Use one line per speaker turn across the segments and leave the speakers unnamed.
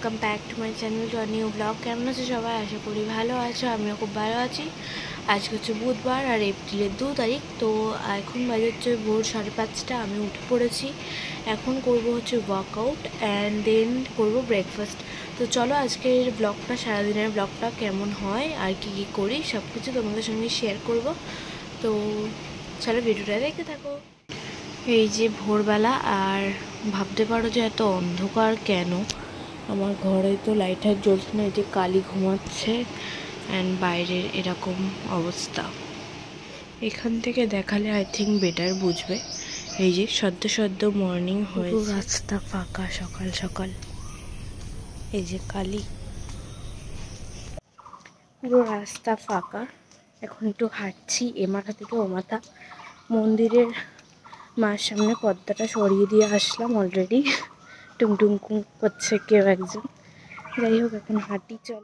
Welcome back to my channel to new blog. কেমন আছো সবাই? আশা করি ভালো আছো, আমিও খুব ভালো আছি। আজকে হচ্ছে বুধবার আর এপ্রিলের 2 তারিখ। তো এখন বাজে হচ্ছে ভোর 5:30। আমি উঠে পড়েছি। এখন করব হচ্ছে ওয়ার্কআউট অ্যান্ড দেন করব ব্রেকফাস্ট। তো চলো আজকের ব্লগটা, সারাদিনের ব্লগটা কেমন হয় আর কি কী করি সব কিছু তোমাদের সঙ্গে শেয়ার করব। তো চলো ভিডিওটা দেখতে থাকো। এই যে ভোরবেলা, আর ভাবতে পারো যে এত অন্ধকার কেন। আমার ঘরে তো লাইটার জ্বলছে না, এই যে কালি ঘুমাচ্ছে অ্যান্ড বাইরের এরকম অবস্থা। এখান থেকে দেখালে আই থিঙ্ক বেটার বুঝবে। এই যে সদ্য সদ্য মর্নিং হয়েছে, রাস্তা ফাঁকা সকাল সকাল। এই যে কালি, পুরো রাস্তা ফাঁকা। এখন একটু হাঁটছি এ মাথা থেকে ও মাথা। মন্দিরের মার সামনে পর্দাটা সরিয়ে দিয়ে আসলাম অলরেডি। টুমটুম করছে কেউ একজন। যাই হোক, এখন হাঁটি চল।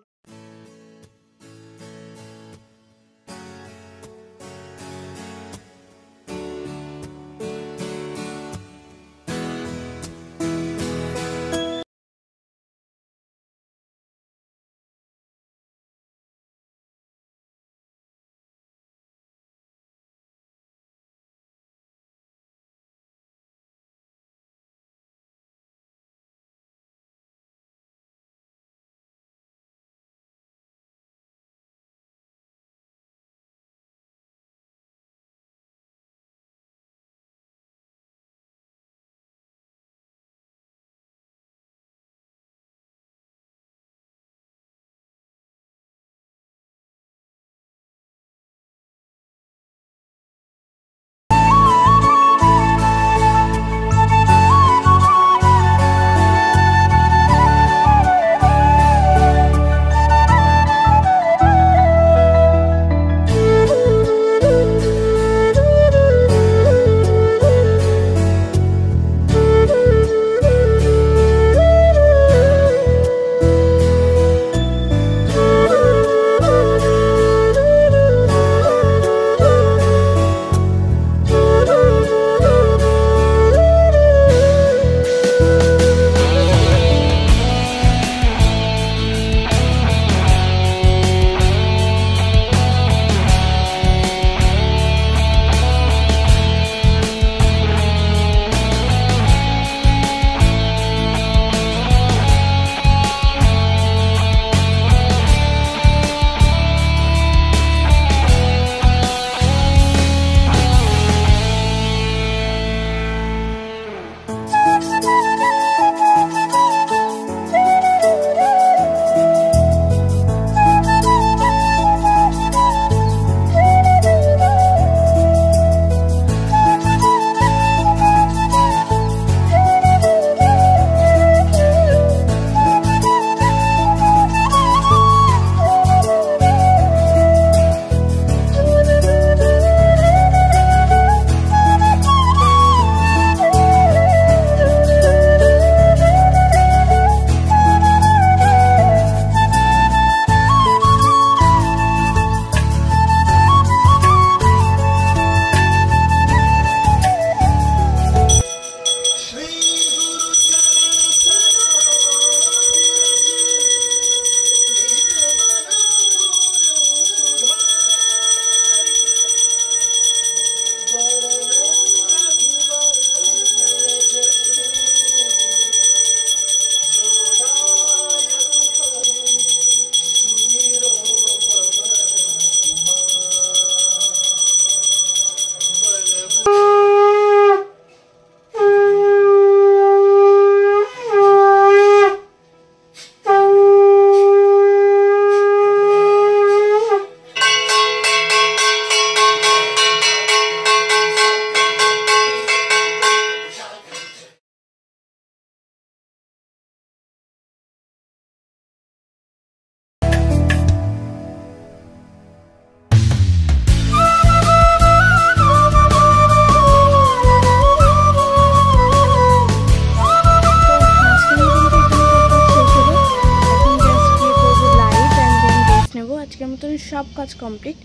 আজকের মতন সব কাজ কমপ্লিট,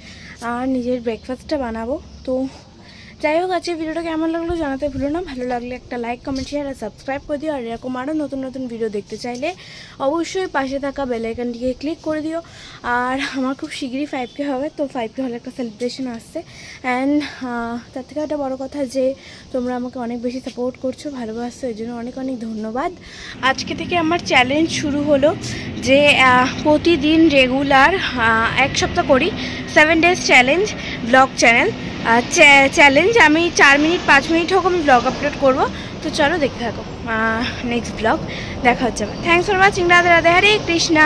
আর নিজের ব্রেকফাস্টটা বানাবো। তো যাই হোক, আজকে ভিডিওটা কেমন লাগলো জানাতে ভুলো না। ভালো লাগলে একটা লাইক, কমেন্ট, শেয়ার আর সাবস্ক্রাইব করে দিও। আর এরকম আরও নতুন নতুন ভিডিও দেখতে চাইলে অবশ্যই পাশে থাকা বেল আইকনটিকে ক্লিক করে দিও। আর আমার খুব শীঘ্রই 5K হবে, তো 5K হলে একটা সেলিব্রেশন আসছে। অ্যান্ড তার থেকে একটা বড়ো কথা যে তোমরা আমাকে অনেক বেশি সাপোর্ট করছো, ভালোবাসছো, এর জন্য অনেক অনেক ধন্যবাদ। আজকে থেকে আমার চ্যালেঞ্জ শুরু হলো যে প্রতিদিন রেগুলার 1 সপ্তাহ করি 7 days challenge blog channel challenge. আমি 4 মিনিট 5 মিনিট হোক আমি ব্লগ আপলোড করবো। তো চলো দেখতে থাকো নেক্সট ব্লগ, দেখা হচ্ছে। Thanks for watching. Radhe Radhe, Hare Krishna.